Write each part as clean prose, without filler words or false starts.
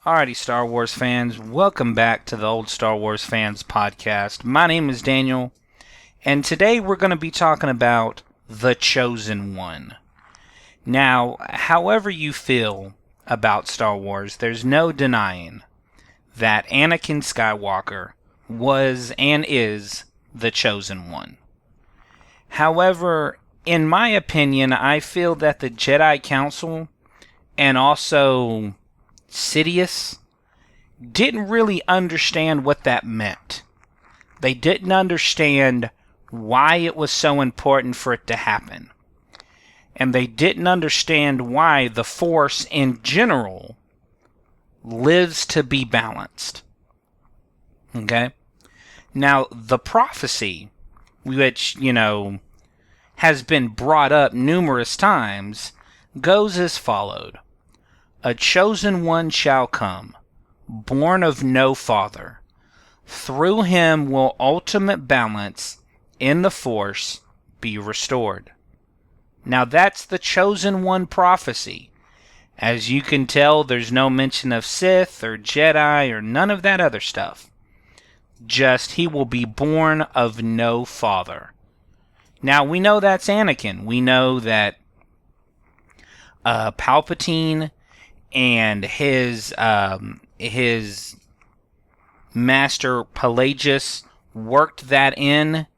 Alrighty, Star Wars fans, welcome back to the Old Star Wars Fans podcast. My name is Daniel, and today we're going to be talking about The Chosen One. Now, however you feel about Star Wars, there's no denying that Anakin Skywalker was and is the Chosen One. However, in my opinion, I feel that the Jedi Council and also Sidious didn't really understand what that meant. They didn't understand why it was so important for it to happen. And they didn't understand why the Force in general lives to be balanced. Okay? Now, the prophecy, which, has been brought up numerous times, goes as followed. A chosen one shall come, born of no father. Through him will ultimate balance in the Force be restored. Now that's the chosen one prophecy. As you can tell, there's no mention of Sith or Jedi or none of that other stuff. Just he will be born of no father. Now we know that's Anakin. We know that Palpatine and his master Pelagius worked that in,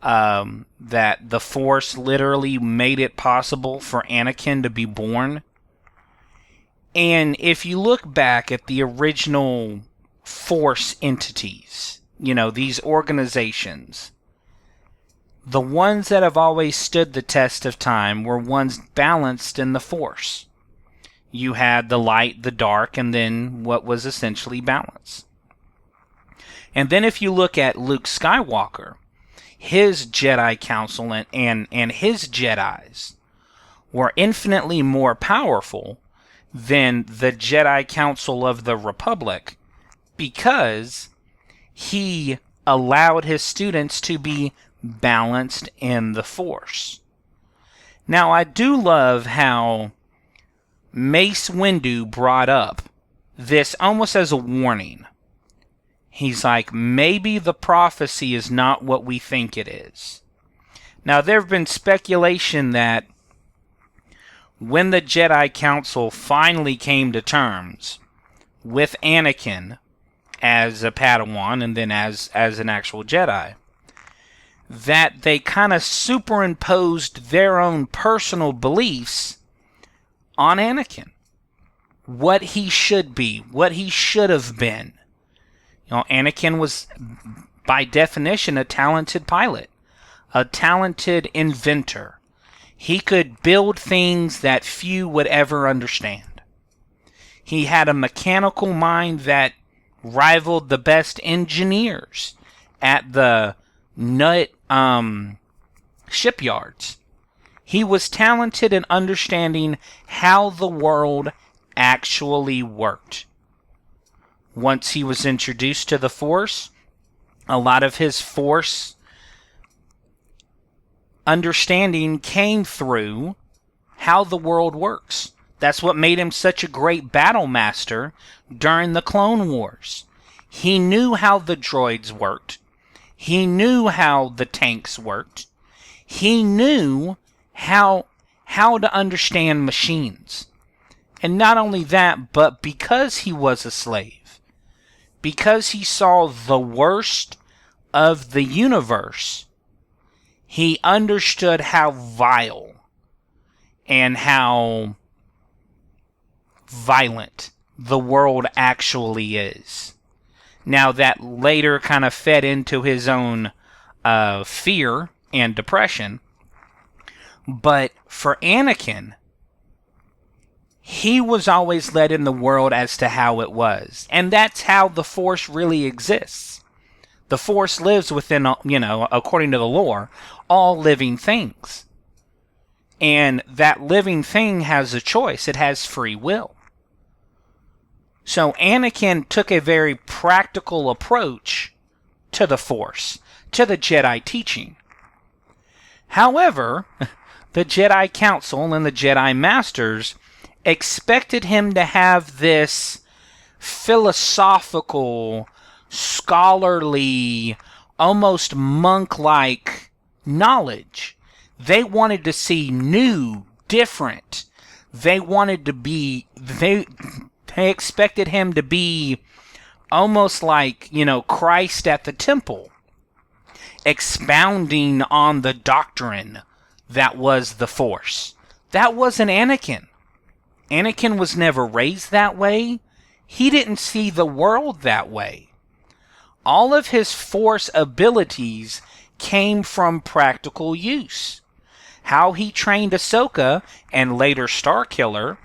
that the Force literally made it possible for Anakin to be born. And if you look back at the original Force entities, these organizations, the ones that have always stood the test of time were ones balanced in the Force. You had the light, the dark, and then what was essentially balance. And then if you look at Luke Skywalker, his Jedi Council and his Jedis were infinitely more powerful than the Jedi Council of the Republic because he allowed his students to be balanced in the Force. Now, I do love how Mace Windu brought up this almost as a warning. He's like, maybe the prophecy is not what we think it is. Now, there have been speculation that when the Jedi Council finally came to terms with Anakin as a Padawan and then as an actual Jedi, that they kind of superimposed their own personal beliefs on Anakin. What he should be, what he should have been. Anakin was, by definition, a talented pilot, a talented inventor. He could build things that few would ever understand. He had a mechanical mind that rivaled the best engineers at the nut shipyards. He was talented in understanding how the world actually worked. Once he was introduced to the Force, a lot of his Force understanding came through how the world works. That's what made him such a great battle master during the Clone Wars. He knew how the droids worked. He knew how the tanks worked. He knew how to understand machines. And not only that, but because he was a slave, because he saw the worst of the universe, he understood how vile and how violent the world actually is. Now, that later kind of fed into his own fear and depression. But for Anakin, he was always led in the world as to how it was. And that's how the Force really exists. The Force lives within, according to the lore, all living things. And that living thing has a choice. It has free will. So Anakin took a very practical approach to the Force, to the Jedi teaching. However, the Jedi Council and the Jedi Masters expected him to have this philosophical, scholarly, almost monk-like knowledge. They wanted to see new, different. They wanted to be, they expected him to be almost like, Christ at the temple, expounding on the doctrine that was the Force. That wasn't Anakin. Anakin was never raised that way. He didn't see the world that way. All of his Force abilities came from practical use. How he trained Ahsoka, and later Starkiller,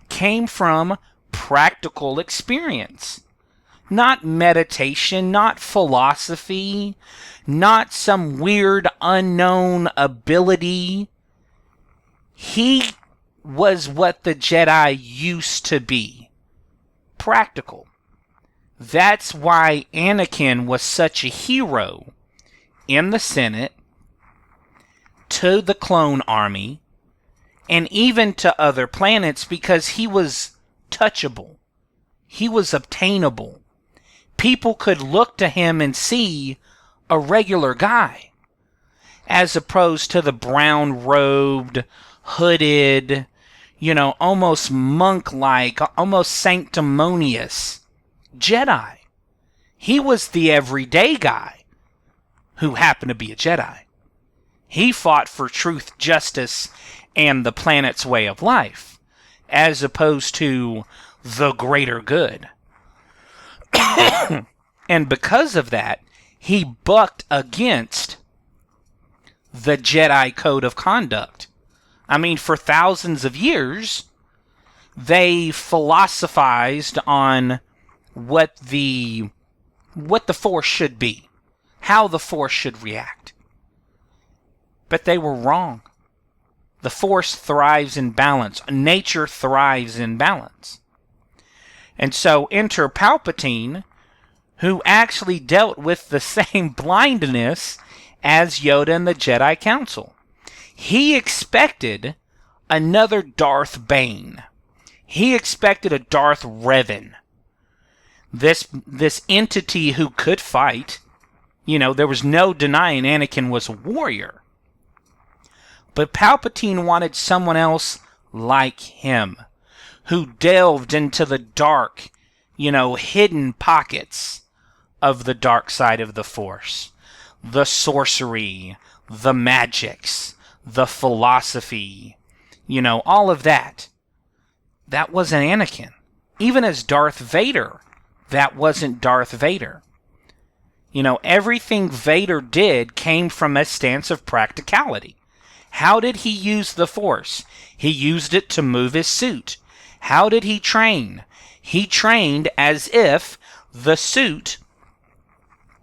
came from practical experience. Not meditation, not philosophy, not some weird unknown ability. He was what the Jedi used to be. Practical. That's why Anakin was such a hero in the Senate, to the clone army, and even to other planets, because he was touchable. He was obtainable. People could look to him and see a regular guy, as opposed to the brown-robed, hooded, almost monk-like, almost sanctimonious Jedi. He was the everyday guy who happened to be a Jedi. He fought for truth, justice, and the planet's way of life, as opposed to the greater good. And because of that, he bucked against the Jedi code of conduct. I mean, for thousands of years, they philosophized on what the Force should be, how the Force should react. But they were wrong. The Force thrives in balance. Nature thrives in balance. And so enter Palpatine, who actually dealt with the same blindness as Yoda and the Jedi Council. He expected another Darth Bane. He expected a Darth Revan. This entity who could fight. There was no denying Anakin was a warrior. But Palpatine wanted someone else like him, who delved into the dark, hidden pockets of the dark side of the Force. The sorcery, the magics, the philosophy, all of that. That wasn't Anakin. Even as Darth Vader, that wasn't Darth Vader. Everything Vader did came from a stance of practicality. How did he use the Force? He used it to move his suit. How did he train? He trained as if the suit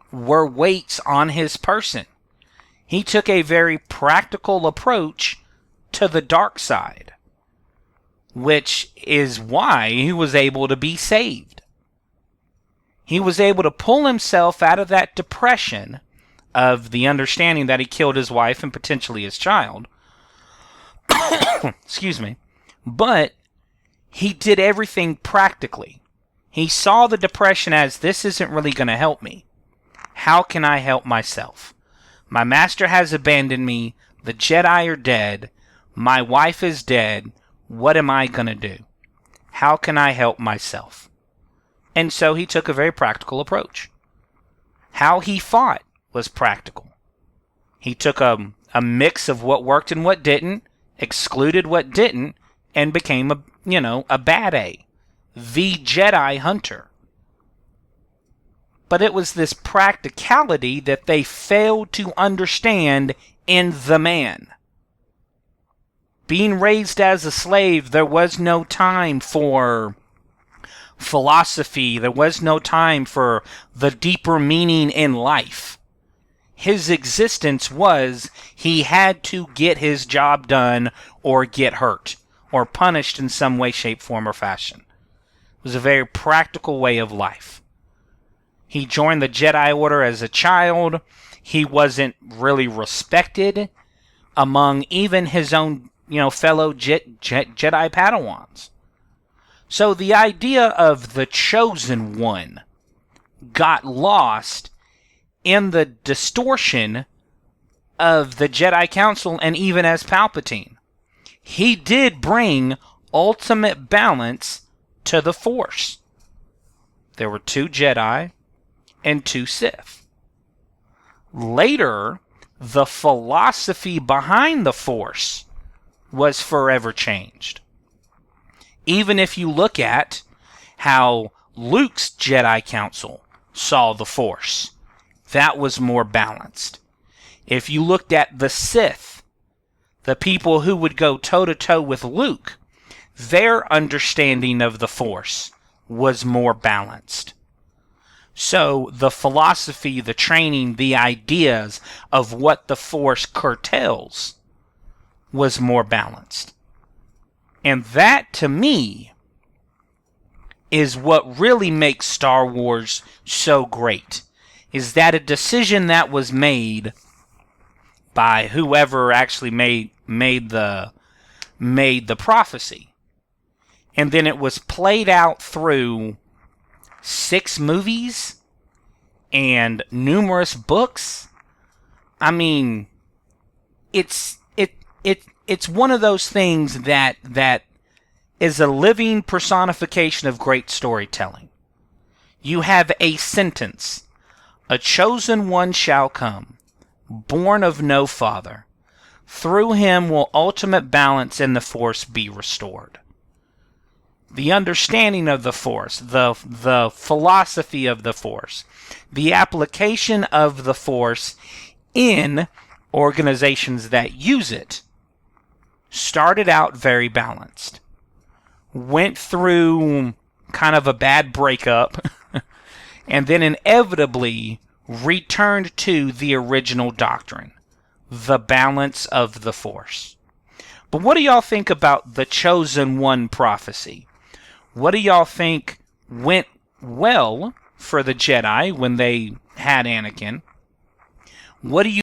were weights on his person. He took a very practical approach to the dark side, which is why he was able to be saved. He was able to pull himself out of that depression of the understanding that he killed his wife and potentially his child. Excuse me. But he did everything practically. He saw the depression as, this isn't really going to help me. How can I help myself? My master has abandoned me. The Jedi are dead. My wife is dead. What am I going to do? How can I help myself? And so he took a very practical approach. How he fought was practical. He took a mix of what worked and what didn't, excluded what didn't, and became a bad A. The Jedi hunter. But it was this practicality that they failed to understand in the man. Being raised as a slave, there was no time for philosophy. There was no time for the deeper meaning in life. His existence was, he had to get his job done or get hurt or punished in some way, shape, form, or fashion. It was a very practical way of life. He joined the Jedi Order as a child. He wasn't really respected among even his own, fellow Jedi Padawans. So the idea of the chosen one got lost in the distortion of the Jedi Council and even as Palpatine. He did bring ultimate balance to the Force. There were 2 Jedi and 2 Sith. Later, the philosophy behind the Force was forever changed. Even if you look at how Luke's Jedi Council saw the Force, that was more balanced. If you looked at the Sith, the people who would go toe-to-toe with Luke, their understanding of the Force was more balanced. So the philosophy, the training, the ideas of what the Force curtails was more balanced. And that, to me, is what really makes Star Wars so great. Is that a decision that was made by whoever actually made the prophecy. And then it was played out through 6 movies and numerous books. I mean, it's one of those things that is a living personification of great storytelling. You have a sentence: "A chosen one shall come, born of no father. Through him will ultimate balance in the Force be restored." The understanding of the Force, the philosophy of the Force, the application of the Force in organizations that use it, started out very balanced. Went through kind of a bad breakup, and then inevitably returned to the original doctrine, the balance of the Force. But what do y'all think about the Chosen One prophecy? What do y'all think went well for the Jedi when they had Anakin? What do you